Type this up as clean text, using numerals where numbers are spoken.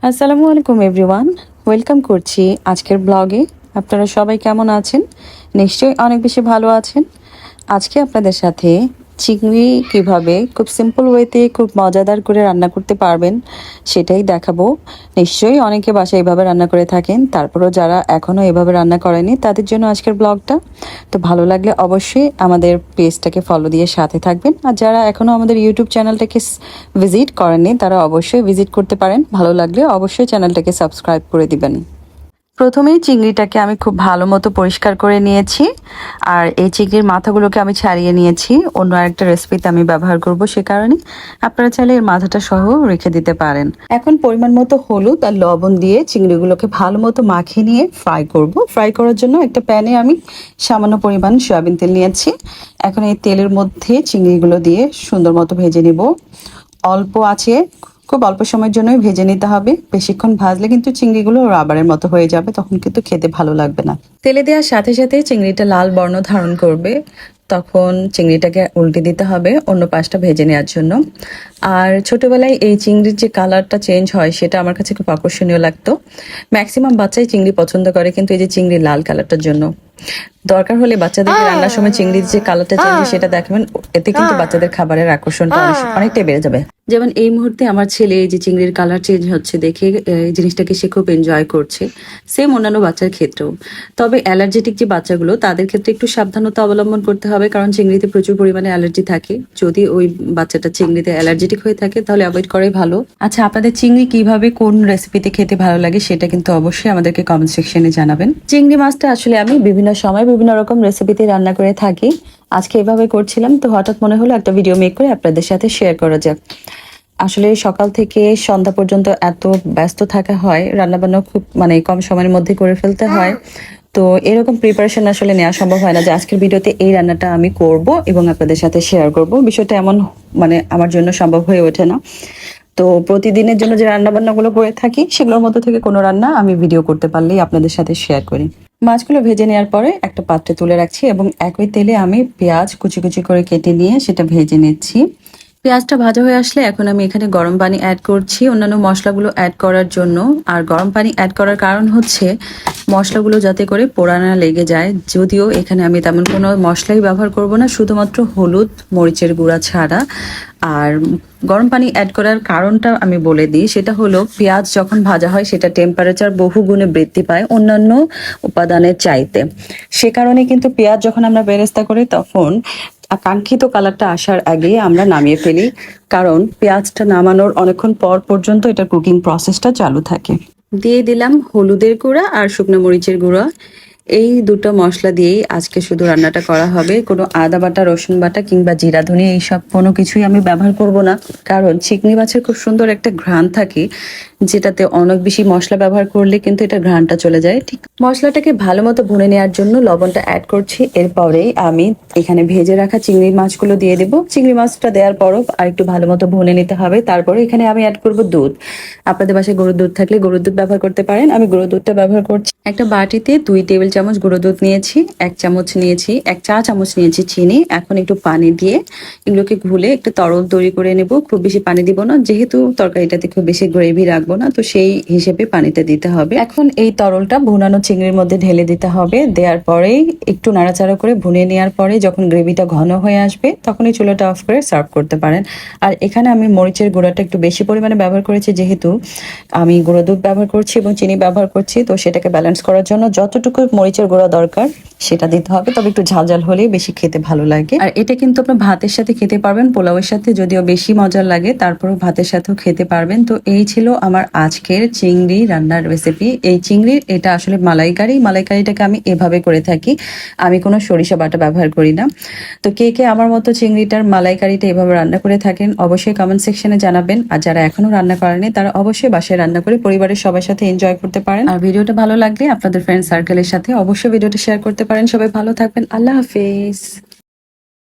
আসসালামু আলাইকুম everyone, welcome করছি আজকের ব্লগে। আপনারা সবাই কেমন আছেন? নিশ্চয়ই অনেক বেশি ভালো আছেন। আজকে আপনাদের সাথে চিংড়ি কিভাবে খুব সিম্পল ওয়েতে খুব মজাদার করে রান্না করতে পারবেন সেটাই দেখাবো। নিশ্চয়ই অনেকে বাসায় এভাবে রান্না করে থাকেন, তারপরও যারা এখনও এভাবে রান্না করেনি তাদের জন্য আজকের ব্লগটা। তো ভালো লাগলে অবশ্যই আমাদের পেজটাকে ফলো দিয়ে সাথে থাকবেন, আর যারা এখনও আমাদের ইউটিউব চ্যানেলটাকে ভিজিট করেননি তারা অবশ্যই ভিজিট করতে পারেন। ভালো লাগলে অবশ্যই চ্যানেলটাকে সাবস্ক্রাইব করে দিবেন। প্রথমেই চিংড়িটাকে আমি খুব ভালো মতো পরিষ্কার করে নিয়েছি, আর এই চিংড়ির মাথাগুলোকে আমি ছাড়িয়ে নিয়েছি। অন্য আরেকটা রেসিপিতে আমি ব্যবহার করব, সে কারণে আপনারা চাইলে এর মাথাটা সহ রেখে দিতে পারেন। এখন পরিমাণ মতো হলুদ আর লবণ দিয়ে চিংড়িগুলোকে ভালো মতো মাখিয়ে নিয়ে ফ্রাই করব। ফ্রাই করার জন্য একটা প্যানে আমি সামান্য পরিমাণ সয়াবিন তেল নিয়েছি। এখন এই তেলের মধ্যে চিংড়িগুলো দিয়ে সুন্দর মতো ভেজে নিব। অল্প আছে, খুব অল্প সময়ের জন্যই ভেজে নিতে হবে। বেশিক্ষণ ভাজলে কিন্তু চিংড়িগুলো রাবারের মতো হয়ে যাবে, তখন কিন্তু খেতে ভালো লাগবে না। তেলে দেওয়ার সাথে সাথে চিংড়িটা লাল বর্ণ ধারণ করবে, তখন চিংড়িটাকে উল্টে দিতে হবে অন্য পাশটা ভেজে নেওয়ার জন্য। আর ছোটবেলায় এই চিংড়ির যে কালারটা চেঞ্জ হয় সেটা আমার কাছে খুব আকর্ষণীয় লাগতো। ম্যাক্সিমাম বাচ্চাই চিংড়ি পছন্দ করে, কিন্তু এই যে চিংড়ি লাল কালারটার জন্য দরকার হলে বাচ্চাদেরকে রান্নার সময় চিংড়ির যে কালারটা চেঞ্জ সেটা দেখাবেন, এতে কিন্তু বাচ্চাদের খাবারের আকর্ষণটা অনেকটাই বেড়ে যাবে। যেমন এই মুহূর্তে আমার ছেলে এই যে চিংড়ির কালার চেঞ্জ হচ্ছে দেখে এই জিনিসটাকে সে খুব এনজয় করছে। সেম অন্যান্য বাচ্চার ক্ষেত্রেও। তবে অ্যালার্জেটিক যে বাচ্চাগুলো তাদের ক্ষেত্রে একটু সাবধানতা অবলম্বন করতে হবে, কারণ চিংড়িতে প্রচুর পরিমাণে অ্যালার্জি থাকে। যদি ওই বাচ্চাটা চিংড়িতে অ্যালার্জেটিক হয়ে থাকে তাহলে অ্যাভয়েড করাই ভালো। আচ্ছা, আপনাদের চিংড়ি কিভাবে কোন রেসিপিতে খেতে ভালো লাগে সেটা কিন্তু অবশ্যই আমাদেরকে কমেন্ট সেকশনে জানাবেন। চিংড়ি মাছটা আসলে আমি বিভিন্ন সময় বিভিন্ন রকম রেসিপিতে রান্না করে থাকি। আজকে এভাবে করছিলাম, তো হঠাৎ মনে হলো একটা ভিডিও মেক করে আপনাদের সাথে শেয়ার করা যাক। আসলে সকাল থেকে সন্ধ্যা পর্যন্ত এত ব্যস্ত থাকা হয়, রান্নাবান্না খুব কম সময়ের মধ্যে করে ফেলতে হয়। তো এরকম প্রিপারেশন আসলে নেওয়া সম্ভব হয় না যে আজকের ভিডিওতে এই রান্নাটা আমি করব এবং আপনাদের সাথে শেয়ার করব। বিষয়টা এমন আমার জন্য সম্ভব হয়ে ওঠে না। তো প্রতিদিনের জন্য যে রান্না বান্নাগুলো করে থাকি সেগুলোর মধ্যে থেকে কোনো রান্না আমি ভিডিও করতে পারলেই আপনাদের সাথে শেয়ার করি। মাছগুলো ভেজে নেওয়ার পরে একটা পাত্রে তুলে রাখছি এবং একই তেলে আমি পেঁয়াজ কুচি কুচি করে কেটে নিয়ে সেটা ভেজে নিচ্ছি। পেঁয়াজটা ভাজা হয়ে আসলে এখন আমি এখানে গরম পানি অ্যাড করছি অন্যান্য মশলাগুলো অ্যাড করার জন্য। আর গরম পানি অ্যাড করার কারণ হচ্ছে মশলাগুলো যাতে করে পোড়া না লেগে যায়। যদিও এখানে আমি তেমন কোনো মশলাই ব্যবহার করব না, শুধুমাত্র হলুদ মরিচের গুঁড়া ছাড়া। আর গরম পানি অ্যাড করার কারণটা আমি বলে দিই, সেটা হলো পেঁয়াজ যখন ভাজা হয় সেটা টেম্পারেচার বহু গুণে বৃদ্ধি পায় অন্যান্য উপাদানের চাইতে। সে কারণে কিন্তু পেঁয়াজ যখন আমরা বেরেস্তা করি তখন আকাঙ্ক্ষিত কালারটা আসার আগে আমরা নামিয়ে ফেলি, কারণ পেঁয়াজটা নামানোর অনেকক্ষণ পর পর্যন্ত এটা কুকিং প্রসেসটা চালু থাকে। দিয়ে দিলাম হলুদের গুঁড়া আর শুকনো মরিচের গুঁড়া। এই দুটো মশলা দিয়েই আজকে শুধু রান্নাটা করা হবে। কোনো আদা বাটা, রসুন বাটা কিংবা জিরা ধনিয়া এইসব কোনো কিছুই আমি ব্যবহার করব না, কারণ চিংড়ি মাছের খুব সুন্দর একটা ঘ্রাণ থাকে, যেটাতে অনেক বেশি মশলা ব্যবহার করলে কিন্তু এটা ঘ্রাণটা চলে যায়। ঠিক মশলাটাকে ভালো মতো ভুনে নেওয়ার জন্য লবণটা অ্যাড করছি। এরপরেই আমি এখানে ভেজে রাখা চিংড়ি মাছগুলো দিয়ে দেবো। চিংড়ি মাছটা দেওয়ার পরও আর একটু ভালো মতো ভুনে নিতে হবে। তারপরে এখানে আমি অ্যাড করব দুধ। আপনাদের বাসায় গরুর দুধ থাকলে গরুর দুধ ব্যবহার করতে পারেন, আমি গরুর দুধটা ব্যবহার করছি। একটা বাটিতে 2 টেবিল চামচ গুঁড়ো দুধ নিয়েছি, 1 চা চামচ নিয়েছি চিনি। এখন একটু পানি দিয়ে এগুলোকে ঘুলে একটু তরল তৈরি করে নেব। খুব বেশি পানি দিব না, যেহেতু তরকারিটাতে খুব বেশি গ্রেভি রাখবো না, তো সেই হিসেবে পানিটা দিতে হবে। এখন এই তরলটা ভুনানো চিংড়ির মধ্যে ঢেলে দিতে হবে। দেওয়ার পরেই একটু নাড়াচাড়া করে ভুনে নেওয়ার পরে যখন গ্রেভিটা ঘন হয়ে আসবে তখন এই চুলাটা অফ করে সার্ভ করতে পারেন। আর এখানে আমি মরিচের গুঁড়াটা একটু বেশি পরিমাণে ব্যবহার করেছি, যেহেতু আমি গুঁড়ো দুধ ব্যবহার করছি এবং চিনি ব্যবহার করছি, তো সেটাকে ব্যালেন্স করার জন্য যতটুকু মরিচের গুঁড়া দরকার সেটা দিতে হবে। তবে একটু ঝাল ঝাল হলেই বেশি খেতে ভালো লাগে। আর এটা কিন্তু আপনার ভাতের সাথে খেতে পারবেন, পোলাওয়ের সাথে যদিও বেশি মজার লাগে, তারপরও ভাতের সাথেও খেতে পারবেন। তো এই ছিল আমার আজকের চিংড়ি রান্নার রেসিপি। এই চিংড়ির এটা আসলে মালাইকারিটাকে আমি এভাবে করে থাকি, আমি কোনো সরিষা বাটা ব্যবহার করি না। তো কে কে আমার মতো চিংড়িটার মালাইকারিটা এভাবে রান্না করে থাকেন অবশ্যই কমেন্ট সেকশনে জানাবেন। আর যারা এখনো রান্না করেনি তারা অবশ্যই বাসায় রান্না করে পরিবারের সবার সাথে এনজয় করতে পারেন। আর ভিডিওটা ভালো লাগলে আপনাদের ফ্রেন্ড সার্কেলের সাথে অবশ্যই ভিডিওটা শেয়ার করতে পারেন। সবাই ভালো থাকবেন, আল্লাহ হাফেজ।